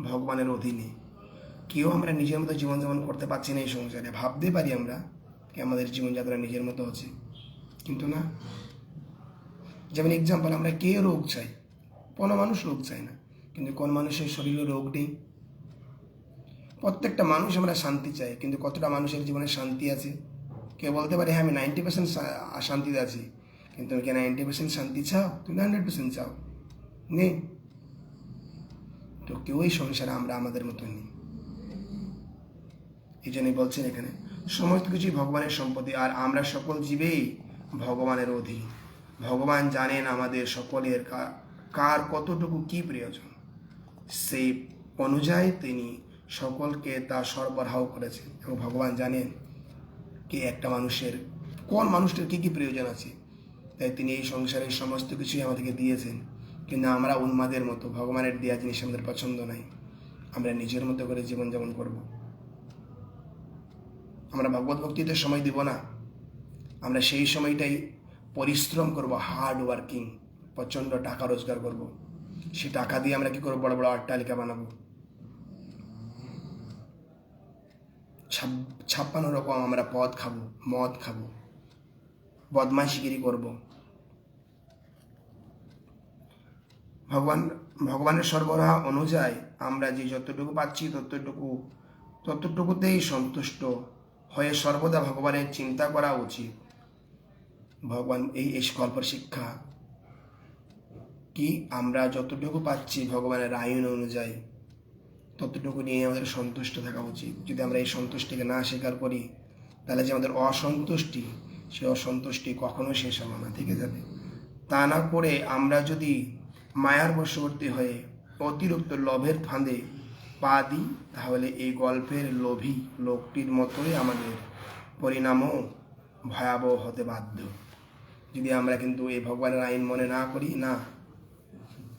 Speaker 1: ভগবানের অধীনে। কেউ আমরা নিজের মতো জীবনযাপন করতে পারছি না এই সংসারে। ভাবতে পারি আমরা কি আমাদের জীবনযাত্রা নিজের মতো হচ্ছে, কিন্তু না। যেমন এক্সাম্পল, আমরা কে রোগ চাই? কোনো মানুষ রোগ চায় না, কিন্তু কোন মানুষের শরীরে রোগ নেই? প্রত্যেকটা মানুষ আমরা শান্তি চাই, কিন্তু কতটা মানুষের জীবনে শান্তি আছে? কেউ বলতে পারে হ্যাঁ আমি 90% শান্তিতে আছি, কিন্তু তুমি কি 90% শান্তি চাও? তুমি 100% চাও? নেই। তো কেউই সংসারে আমরা আমাদের মতো নেই। এই জন্যই বলছেন এখানে সমস্ত কিছুই ভগবানের সম্পত্তি, আর আমরা সকল জীবেই ভগবানের অধীন। ভগবান জানেন আমাদের সকলের কার কতটুকু কি প্রয়োজন, সেই অনুযায়ী তিনি সকলকে তা সরবরাহ করেছেন। এবং ভগবান জানেন কি একটা মানুষের কোন মানুষটার কী কী প্রয়োজন আছে, তাই তিনি এই সংসারের সমস্ত কিছুই আমাদেরকে দিয়েছেন। কিন্তু আমরা উন্মাদের মতো ভগবানের দেওয়া জিনিস আমাদের পছন্দ নাই, আমরা নিজের মতো করে জীবনযাপন করব। আমরা ভগবত ভক্তিতে সময় দিব না, আমরা সেই সময়টাই পরিশ্রম করব, হার্ড ওয়ার্কিং, প্রচণ্ড টাকা রোজগার করব। সে টাকা দিয়ে আমরা কি করবো? বড় বড় অট্টালিকা বানাবো, 56 রকম আমরা পদ খাবো, মদ খাবো, বদমাইশিগিরি করব। ভগবানের সরবরাহ অনুযায়ী আমরা যে যতটুকু পাচ্ছি ততটুকুতেই সন্তুষ্ট হয়ে সর্বদা ভগবানের চিন্তা করা উচিত। ভগবান এই গল্পের শিক্ষা কি, আমরা যতটুকু পাচ্ছি ভগবানের আইন অনুযায়ী ততটুকু নিয়ে আমাদের সন্তুষ্ট থাকা উচিত। যদি আমরা এই সন্তুষ্টিকে না স্বীকার করি, তাহলে যে আমাদের অসন্তুষ্টি, সেই অসন্তুষ্টি কখনো শেষ হবে না, থেকে যাবে। তা না করে আমরা যদি মায়ার বশবর্তী হয়ে অতিরিক্ত লোভের ফাঁদে পা দিই, তাহলে এই গল্পের লোভী লোকটির মতোই আমাদের পরিণামও ভয়াবহ হতে বাধ্য। যদি আমরা কিন্তু এই ভগবানের আইন মনে না করি, না,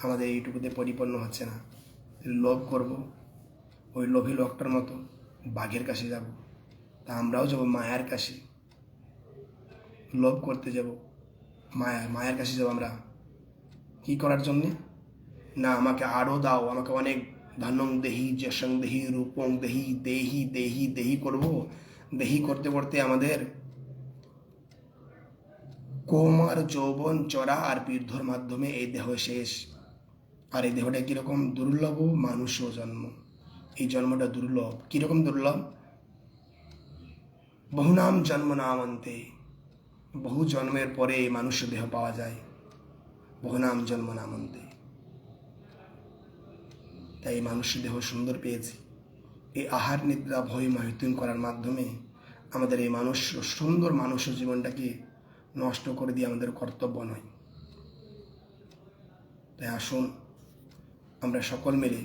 Speaker 1: আমাদের এইটুকুতে পরিপূর্ণ হচ্ছে না। লোভ করব, ওই লোভী লোকটার মতো বাঘের কাছে যাব, তা আমরাও যাব মায়ার কাছে। লোভ করতে যাব, মায়ার কাছে যাব আমরা কি করার জন্যে? না, আমাকে আরও দাও, আমাকে অনেক ধনং দেহি, যশং দেহি, রূপং দেহি, দেহি দেহি দেহি করবো। দেহি করতে করতে আমাদের কৌমার, যৌবন, চড়া আর বৃদ্ধর মাধ্যমে এই দেহ শেষ। আর এই দেহটা কীরকম দুর্লভ, মানুষও জন্ম। এই জন্মটা দুর্লভ। কীরকম দুর্লভ? বহুনাম জন্ম নামন্তে, বহু জন্মের পরে এই মানুষ দেহ পাওয়া যায়। বহুনাম জন্ম নামন্তে, তাই মানুষ দেহ সুন্দর পেয়েছি। এই আহার নিদ্রা ভয় মাহিতুন করার মাধ্যমে আমাদের এই সুন্দর মানুষ জীবনটাকে নষ্ট করে দিয়ে আমাদের কর্তব্য নয়। তাই আসুন আমরা সকল মিলে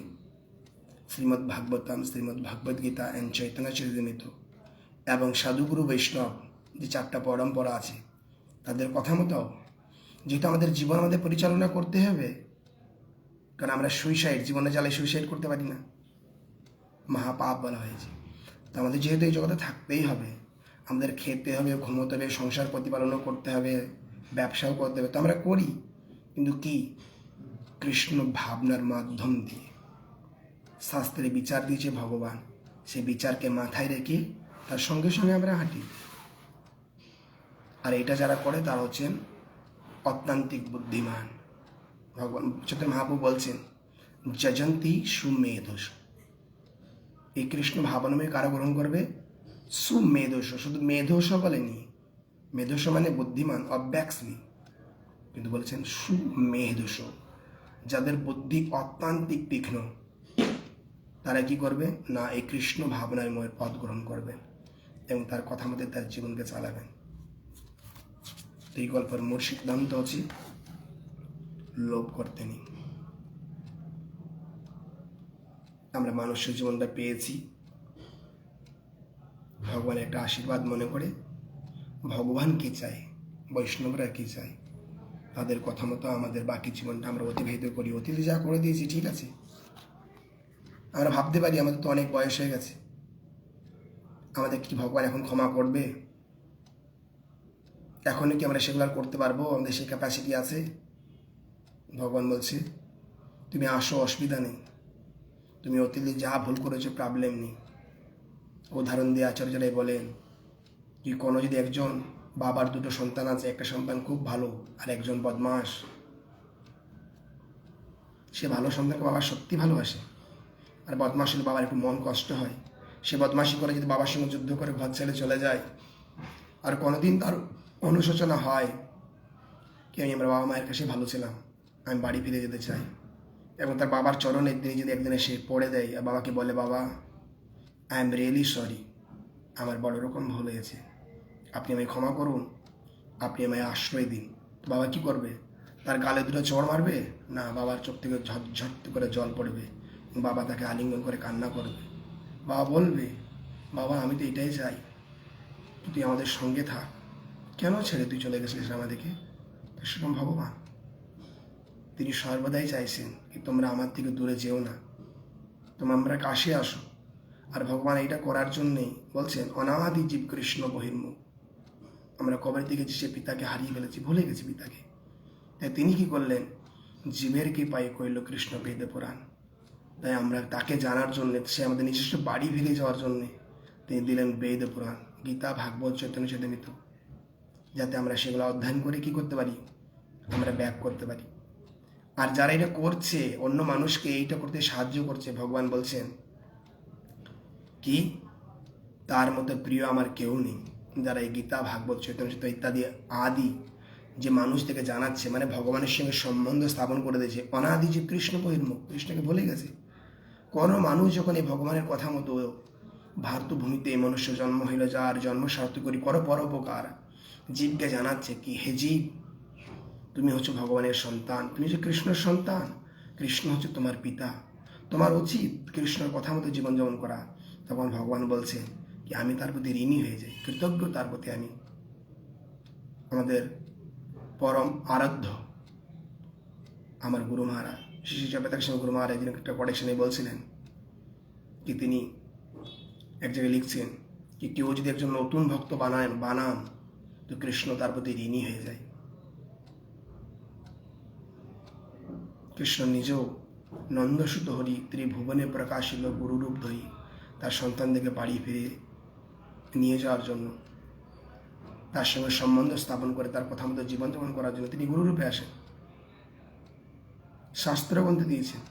Speaker 1: শ্রীমদ্ ভাগবতম, শ্রীমদ্ ভগবদ গীতা অ্যান্ড চৈতন্য চরিতামৃত এবং সাধুগুরু বৈষ্ণব যে 4টা পরম্পরা আছে তাদের কথা মতো যেহেতু আমাদের জীবন আমাদের পরিচালনা করতে হবে, কারণ আমরা সুইসাইড জীবনে জ্বালায় সুইসাইড করতে পারি না, মহাপাপ বলা হয়েছে। তো আমাদের যেহেতু এই জগতে থাকতেই হবে, আমাদের খেতে হবে, ঘুমোতে হবে, সংসার প্রতিপালনও করতে হবে, ব্যবসাও করতে হবে, তো আমরা করি, কিন্তু কি কৃষ্ণ ভাবনার মাধ্যম দিয়ে শাস্ত্রে বিচার দিয়েছে ভগবান, সেই বিচারকে মাথায় রেখে তার সঙ্গে সঙ্গে আমরা হাঁটি। আর এটা যারা করে তারা হচ্ছেন অত্যান্তিক বুদ্ধিমান। ভগবান চৈতন্য মহাপ্রভু বলছেন যজন্তি সুমেধস, এই কৃষ্ণ ভাবনামে কারা গ্রহণ করবে? সুমেধস, শুধু মেধস বলেনি, মেধস মানে বুদ্ধিমান অবভিয়াসলি, কিন্তু বলেছেন সুমেধস, যাদের বুদ্ধি অত্যান্তিক তীক্ষ্ণ, তারা কি করবে না এই কৃষ্ণ ভাবনায় ময়ের পথ গ্রহণ করবেন এবং তার কথা মতে তার জীবনকে চালাবেন। এই গল্পের মূল সিদ্ধান্ত হচ্ছে লোভ করতে নেই। আমরা মানুষের জীবনটা পেয়েছি ভগবানের একটা আশীর্বাদ মনে করে, ভগবান কি চায়, বৈষ্ণবরা কি চায়, তাদের কথা মতো আমাদের বাকি জীবনটা আমরা অতিবাহিত করি। অতীতে যা করে দিয়েছি ঠিক আছে, আমরা ভাবতে পারি আমাদের তো অনেক বয়স হয়ে গেছে, আমাদের কি ভগবান এখন ক্ষমা করবে? এখনই কি আমরা সেগুলো করতে পারবো? আমাদের সেই ক্যাপাসিটি আছে? ভগবান বলছে তুমি আসো, অসুবিধা নেই, তুমি অতীতে যা ভুল করেছো প্রবলেম নেই। উদাহরণ দিয়ে আচার্যরাই বলেন কি কোনো যদি একজন বাবার 2টো সন্তান আছে, একটা সন্তান খুব ভালো আর একজন বদমাস, সে ভালো সন্তানকে বাবা সত্যি ভালোবাসে, আর বদমাসের বাবার একটু মন কষ্ট হয়, সে বদমাশি করে যদি বাবার সঙ্গে যুদ্ধ করে ঘর ছেড়ে চলে যায়, আর কোনোদিন তার অনুশোচনা হয় কি আমি আমার বাবা মায়ের কাছে ভালো ছিলাম, আমি বাড়ি ফিরে যেতে চাই, এবং তার বাবার চরণে তিনি যদি একদিন এসে পড়ে দেয় আর বাবাকে বলে বাবা আই এম রিয়েলি সরি, আমার বড় রকম ভুল হয়েছে, আপনি আমায় ক্ষমা করুন, আপনি আমায় আশ্রয় দিন, বাবা কি করবে? তার গালে 2টো চড় মারবে না, বাবার চোখ থেকে ঝট করে জল পড়বে, বাবা তাকে আলিঙ্গন করে কান্না করবে, বাবা বলবে বাবা আমি তো এটাই চাই, তুই আমাদের সঙ্গে থাক, কেন ছেড়ে তুই চলে গেছিলিস আমাদেরকে? সেরকম ভগবান তিনি সর্বদাই চাইছেন কি তোমরা আমার থেকে দূরে যেও না, তোমরা আমরা কাছে আসো। আর ভগবান এইটা করার জন্যেই বলছেন অনাদি জীব কৃষ্ণ বহির্মুখ, আমরা কবে থেকে সে পিতাকে হারিয়ে ফেলেছি, ভুলে গেছি পিতাকে, তাই তিনি কি করলেন জীবের কৃপায় কইল কৃষ্ণ বেদে পুরাণ, তাই আমরা তাকে জানার জন্য, সে আমাদের নিজস্ব বাড়ি ফিরে যাওয়ার জন্যে তিনি দিলেন বেদ পুরাণ, গীতা, ভাগবত, চৈতন্য চরিতামৃত, যাতে আমরা সেগুলো অধ্যয়ন করে কি করতে পারি, আমরা ব্যাক করতে পারি। আর যারা এটা করছে অন্য মানুষকে এইটা করতে সাহায্য করছে, ভগবান বলছেন কি তার মতো প্রিয় আমার কেউ নেই। যারা এই গীতা, ভাগবত, চৈতন্য ইত্যাদি আদি যে মানুষ থেকে জানাচ্ছে, মানে ভগবানের সঙ্গে সম্বন্ধ স্থাপন করে দিয়েছে, অনাদি জীব কৃষ্ণ বহির্মুখ, কৃষ্ণকে ভুলে গেছে। কোনো মানুষ যখন এই ভগবানের কথা মতো ভারত ভূমিতে মনুষ্য জন্ম হইল, যার জন্ম সার্থক করি করো পরোপকার, জীবকে জানাচ্ছে কি হে জীব তুমি হচ্ছে ভগবানের সন্তান, তুমি হচ্ছে কৃষ্ণের সন্তান, কৃষ্ণ হচ্ছে তোমার পিতা, তোমার উচিত কৃষ্ণের কথা মতো জীবনযাপন করা। তখন ভগবান বলছে কি আমি তার প্রতি ঋণী হয়ে যাই, কৃতজ্ঞ তার প্রতি আমি। আমাদের পরম আরাধ্য আমার গুরু মহারাজ শ্রী শ্রী জগন্নাথ গুরু মহারাজ একদিন একটা কোটেশনে বলছিলেন কি তিনি এক জায়গায় লিখছেন কি কেউ যদি একজন নতুন ভক্ত বানান তো কৃষ্ণ তার প্রতি ঋণী হয়ে যায়। কৃষ্ণ নিজেও নন্দসুত হরি ত্রিভুবনে প্রকাশিত গুরুরূপ ধরি তার সন্তানদেরকে বাড়ি ফিরে নিয়ে যাওয়ার জন্য, তার সঙ্গে সম্বন্ধ স্থাপন করে তার কথা মতো জীবনযাপন করার জন্য তিনি গুরুরূপে আসেন। শাস্ত্রগ্রন্থে দিয়েছেন,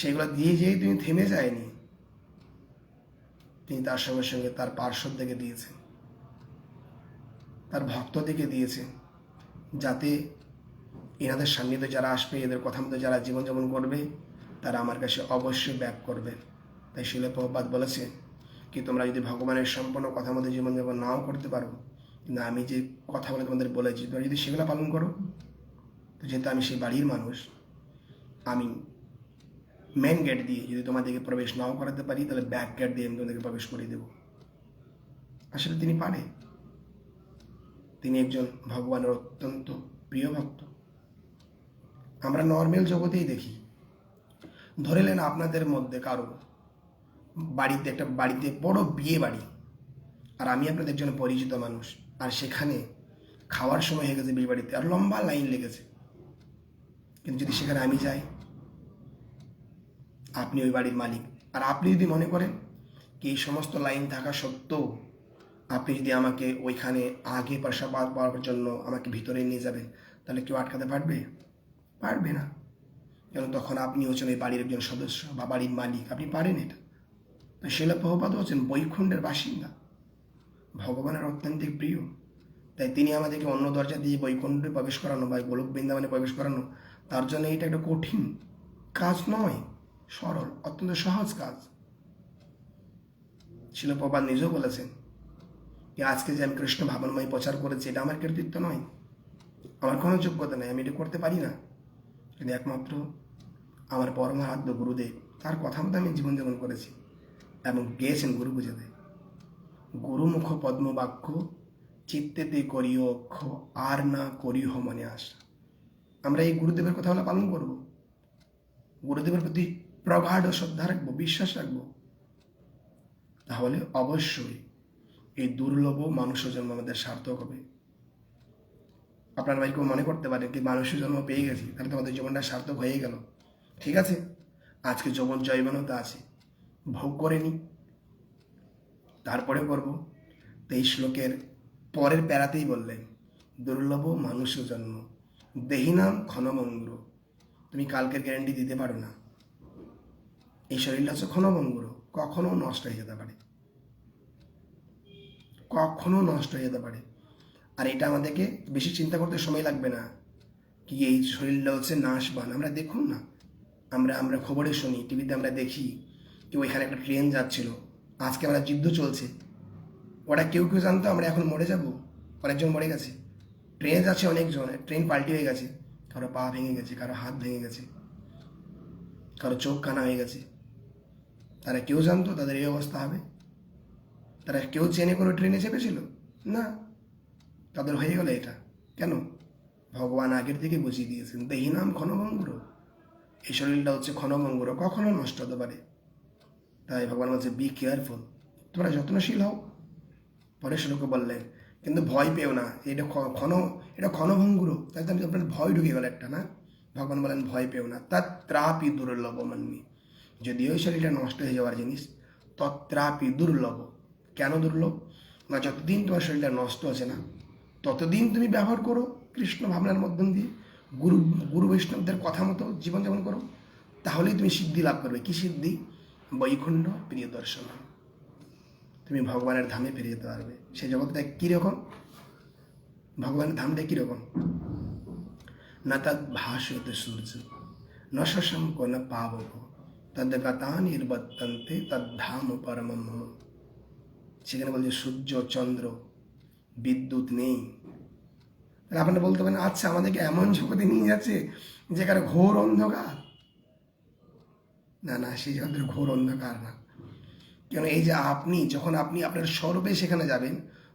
Speaker 1: সেগুলো দিয়ে যেই তিনি থেমে যায়নি, তিনি তার সঙ্গে সঙ্গে তার পার্শ্বদেরকে দিয়েছেন, তার ভক্তদেরকে দিয়েছেন, যাতে এনাদের সান্নিধ্যে যারা আসবে, এদের কথা মতো যারা জীবনযাপন করবে তারা আমার কাছে অবশ্যই ব্যাক করবেন। তাই শিল প্রভুপাদ বলেছে কি তোমরা যদি ভগবানের সম্পূর্ণ কথা মতো জীবনযাপন নাও করতে পারো, কিন্তু আমি যে কথা বলে তোমাদের বলেছি তোমরা যদি সেগুলো পালন করো, তো যেহেতু আমি সেই বাড়ির মানুষ, আমি মেন গেট দিয়ে যদি তোমাদেরকে প্রবেশ নাও করাতে পারি, তাহলে ব্যাক গেট দিয়ে আমি তোমাদেরকে প্রবেশ করে দেব। আসলে তিনি পারে। তিনি একজন ভগবানের অত্যন্ত প্রিয় ভক্ত। আমরা নর্মাল জগতেই দেখি, ধরে নেন আপনাদের মধ্যে কারো বাড়িতে বড় বিয়ে বাড়ি, আর আমি আপনাদের জন্য পরিচিত মানুষ, আর সেখানে খাওয়ার সময় হয়ে গেছে বিয়ে বাড়িতে, আর লম্বা লাইন লেগেছে। কিন্তু যদি সেখানে আমি যাই, আপনি ওই বাড়ির মালিক, আর আপনি যদি মনে করেন কি এই সমস্ত লাইন থাকা সত্ত্বেও আপনি যদি আমাকে ওইখানে আগে পয়সা পাওয়ার জন্য আমাকে ভিতরে নিয়ে যাবেন, তাহলে কেউ আটকাতে পারবে না। কেন তখন আপনি হচ্ছেন ওই বাড়ির একজন সদস্য বা বাড়ির মালিক, আপনি পারেন এটা। তো শিলা প্রভুপাদ হচ্ছেন বৈকুণ্ঠের বাসিন্দা, ভগবানের অত্যন্তিক প্রিয়। তাই তিনি আমাদেরকে অন্য দরজা দিয়ে বৈকুণ্ঠে প্রবেশ করানো বা গোলক বৃন্দাবনে প্রবেশ করানো, তার জন্য এটা একটা কঠিন কাজ নয়, সরল, অত্যন্ত সহজ কাজ। শিলা প্রভুপাদ নিজেও বলেছেন যে আজকে যে আমি কৃষ্ণ ভাবনময় প্রচার করেছি, এটা আমার কৃতিত্ব নয়, আমার কোনো যোগ্যতা নেই, আমি এটা করতে পারি না। কিন্তু একমাত্র আমার পরমারাধ্য গুরুদেব, তার কথা মতো আমি জীবনযাপন করেছি এবং গেয়েছেন গুরু বুঝাতে। গুরুমুখ পদ্মবাক্য চিত্তেতে করিও অক্ষ, আর না করিহ মনে আশা। আমরা এই গুরুদেবের কথাগুলো পালন করব, গুরুদেবের প্রতি প্রগাঢ় শ্রদ্ধা রাখবো, বিশ্বাস রাখবো, তাহলে অবশ্যই এই দুর্লভ মানুষ জন্ম আমাদের সার্থক হবে। আপনার ভাই কেউ মনে করতে পারে কি মানুষের জন্ম পেয়ে গেছি, তাহলে তোমাদের জীবনটা সার্থক হয়ে গেল। ঠিক আছে, আজকে জৈবনতা আছে, ভোগ করে নি, তারপরে করব। তো এই শ্লোকের পরের প্যারাতেই বললেন, দুর্লভ মানুষ জন্ম দেহিনাম ক্ষণভঙ্গুর। তুমি কালকের গ্যারান্টি দিতে পারো না, এই শরীরটা হচ্ছে ক্ষণভঙ্গুর, কখনো নষ্ট হয়ে যেতে পারে, কখনো নষ্ট হয়ে যেতে পারে। আর এটা আমাদেরকে বেশি চিন্তা করতে সময় লাগবে না কি এই শরীরটা হচ্ছে নাশবান। আমরা দেখুন না, আমরা খবরে শুনি, টিভিতে আমরা দেখি কি ওইখানে একটা ট্রেন যাচ্ছিল, আজকে আমরা যুদ্ধ চলছে, ওরা কেউ জানতো আমরা এখন মরে যাব, অনেকজন মরে গেছে। ট্রেনে যাচ্ছে অনেকজন, ট্রেন পাল্টি হয়ে গেছে, কারো পা ভেঙে গেছে, কারো হাত ভেঙে গেছে, কারো চোখ কানা হয়ে গেছে। তারা কেউ জানতো তাদের এই অবস্থা হবে? তারা কেউ চেনে কোনো ট্রেনে চেপেছিল না, তাদের হয়ে গেল এটা। কেন? ভগবান আগের থেকে বুঝিয়ে দিয়েছেন, দেহিনাম ক্ষণভঙ্গুর, এই শরীরটা হচ্ছে ক্ষণভঙ্গুর, কখনো নষ্ট হতে পারে। তাই ভগবান বলছে বি কেয়ারফুল, তোমরা যত্নশীল হও। পরে শ্লোকে বললেন কিন্তু ভয় পেও না, এটা ক্ষণভঙ্গুর, তাই তো আপনার ভয় ঢুকে গেল একটা না। ভগবান বলেন ভয় পেও না, তত্রাপি দুর্লভ মান্যি, যদিও ওই শরীরটা নষ্ট হয়ে যাওয়ার জিনিস, তত্রাপি দুর্লভ। কেন দুর্লভ? না যতদিন তোমার শরীরটা নষ্ট হচ্ছে না, ততদিন তুমি ব্যবহার করো কৃষ্ণ ভাবনার মাধ্যম দিয়ে, গুরু বৈষ্ণবদের কথা মতো জীবনযাপন করো, তাহলেই তুমি সিদ্ধি লাভ করবে। কি সিদ্ধি? বৈকুণ্ঠ প্রিয় দর্শন, তুমি ভগবানের ধামে ফিরে যেতে পারবে। সেই জগৎটা কীরকম? ভগবানের ধামটা কীরকম? না তাদ ভাসতে সূর্য, ন শশাঙ্ক না পাবক, তদ গতা নির্বর্তন্তে তদ্ধাম পরমম। সেখানে বলছে সূর্য চন্দ্র বিদ্যুৎ নেই। আপনারা বলতে পারেন আচ্ছা আমাদেরকে এমন জগতে নিয়ে যাচ্ছে যেখানে ঘোর অন্ধকার। না, সেই জগতের ঘোর অন্ধকার না। কেন? এই যে যখন আপনি আপনার স্বরূপে সেখানে যাবেন,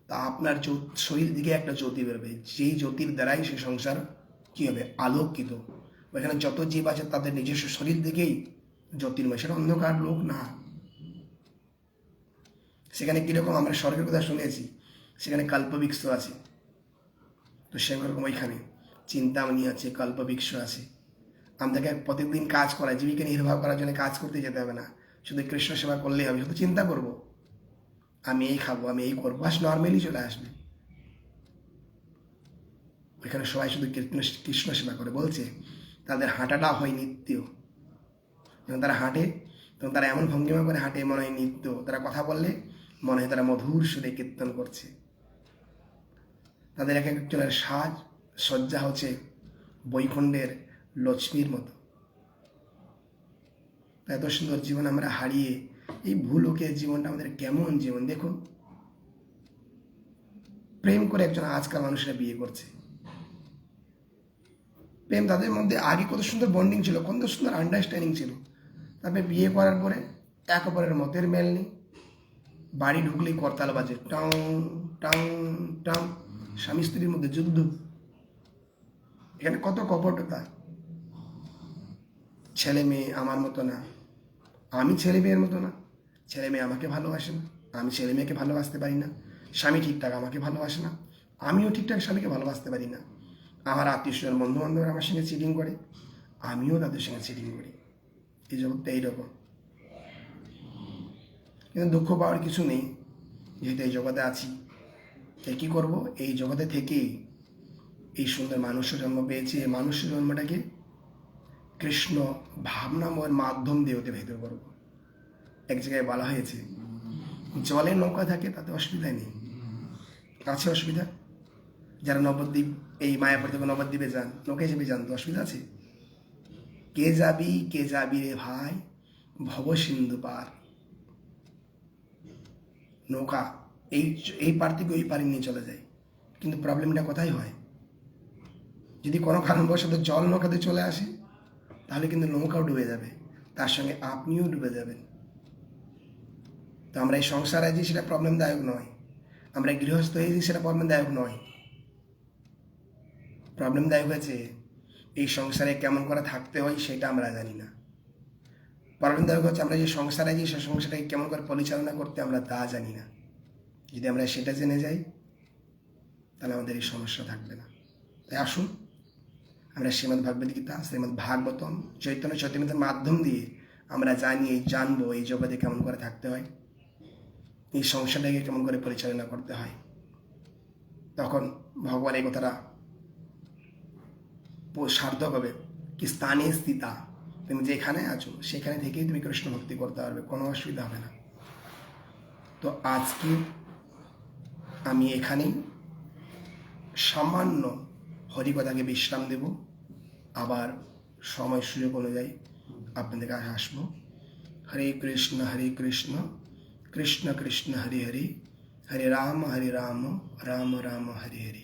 Speaker 1: তা আপনার শরীর দিকে একটা জ্যোতি বেরোবে, যেই জ্যোতির দ্বারাই সে সংসার কী হবে? আলোকিত। ওইখানে যত জীব আছে তাদের নিজস্ব শরীর দিকেই জ্যোতির্ময়, সেটা অন্ধকার লোক না। সেখানে কীরকম আমরা স্বর্গের কথা শুনেছি, সেখানে কল্পবৃক্ষ আছে, তো সেরকম ওইখানে চিন্তামণি আছে, কল্পবৃক্ষ আছে। আমাদেরকে প্রত্যেকদিন কাজ করায়, জীবিকা নির্বাহ করার জন্য কাজ করতে যেতে হবে না, শুধু কৃষ্ণ সেবা করলেই হবে। শুধু চিন্তা করব আমি এই খাবো, আমি এই করবো, বাস নর্মালি চলে আসবে। ওইখানে সবাই শুধু কৃষ্ণ সেবা করে। বলছে তাদের হাঁটাটা হয় নিত্য, যখন তারা হাঁটে তখন তারা এমন ভঙ্গিমা করে হাঁটে, মনে হয় নিত্য। তারা কথা বললে মনে হয় তারা মধুর সুরে কীর্তন করছে। তাদের এক একজনের সজ্জা হচ্ছে বৈকুণ্ঠের লক্ষ্মীর মতো। এত সুন্দর জীবন আমরা হারিয়ে এই ভূলোকের জীবনটা আমাদের কেমন জীবন দেখুন। প্রেম করে একজন আজকাল মানুষরা বিয়ে করছে, প্রেম তাদের মধ্যে আগে কত সুন্দর বন্ডিং ছিল, কত সুন্দর আন্ডারস্ট্যান্ডিং ছিল, তারপরে বিয়ে করার পরে এক অপরের মতের মেল নেই, বাড়ি ঢুকলেই করতাল বাজে, টাং টাং টাং, স্বামী স্ত্রীর মধ্যে যুদ্ধ। এখানে কত কপটতা। ছেলে মেয়ে আমার মতো না, আমি ছেলে মেয়ের মতো না, ছেলে মেয়ে আমাকে ভালোবাসে না, আমি ছেলে মেয়েকে ভালোবাসতে পারি না, স্বামী ঠিকঠাক আমাকে ভালোবাসে না, আমিও ঠিকঠাক স্বামীকে ভালোবাসতে পারি না, আমার আত্মীয় স্বজন বন্ধু বান্ধবরা আমার সঙ্গে চিটিং করে, আমিও তাদের সঙ্গে চিটিং করি। এই জগৎটা এইরকম। কিন্তু দুঃখ পাওয়ার কিছু নেই, যেহেতু এই জগতে আছি। তাই কী করবো, এই জগতে থেকেই এই সুন্দর মানুষের জন্ম পেয়েছি। এই মানুষের জন্মটাকে কৃষ্ণ ভাবনাময়ের মাধ্যম দিয়ে অতিবাহিত করব। এক জায়গায় বলা হয়েছে, জলে নৌকা থাকে তাতে অসুবিধা নেই, আছে অসুবিধা? যারা নবদ্বীপ, এই মায়াপুর থেকে নবদ্বীপে যান, নৌকায় চেপে যান, তো অসুবিধা আছে? কে যাবি রে ভাই, ভব সিন্ধু পার। নৌকা এই পার থেকে ওই পারে নিয়ে চলে যায়, কিন্তু প্রবলেমটা কোথায় হয়? যদি কোনো কারণবশত জল নৌকাতে চলে আসে, তাহলে কিন্তু নৌকাও ডুবে যাবে, তার সঙ্গে আপনিও ডুবে যাবেন। তো আমরা এই সংসার আছি, সেটা প্রবলেমদায়ক নয়। আমরা গৃহস্থ হয়েছি, সেটা প্রবলেমদায়ক নয়। প্রবলেমদায়ক হয়েছে এই সংসারে কেমন করে থাকতে হয় সেটা আমরা জানি না। প্রবলেমদায়ক হচ্ছে আমরা যে সংসারে আছি, সেই সংসারটাকে কেমন করে পরিচালনা করতে আমরা তা জানি না। যদি আমরা সেটা জেনে যাই, তাহলে আমাদের এই সমস্যা থাকবে না। তাই আসুন, আমরা শ্রীমদ্ ভগবদ গীতা, শ্রীমদ্ ভাগবতম, চৈতন্য চৈতন্যের মাধ্যম দিয়ে আমরা জানবো এই জগতে কেমন করে থাকতে হয়, এই সংসারটাকে কেমন করে পরিচালনা করতে হয়। তখন ভগবান এই কথাটা সার্থক হবে কি, স্থানে স্থিতা, তুমি যেখানে আছো সেখানে থেকেই তুমি কৃষ্ণ ভক্তি করতে পারবে, কোনো অসুবিধা হবে না। তো আজকে আমি এখানেই সামান্য হরিকথাকে বিশ্রাম দেব, আবার সময় সুযোগ অনুযায়ী আপনাদের কাছে আসবো। হরে কৃষ্ণ কৃষ্ণ কৃষ্ণ হরে হরে, হরে রাম রাম রাম হরে হরে।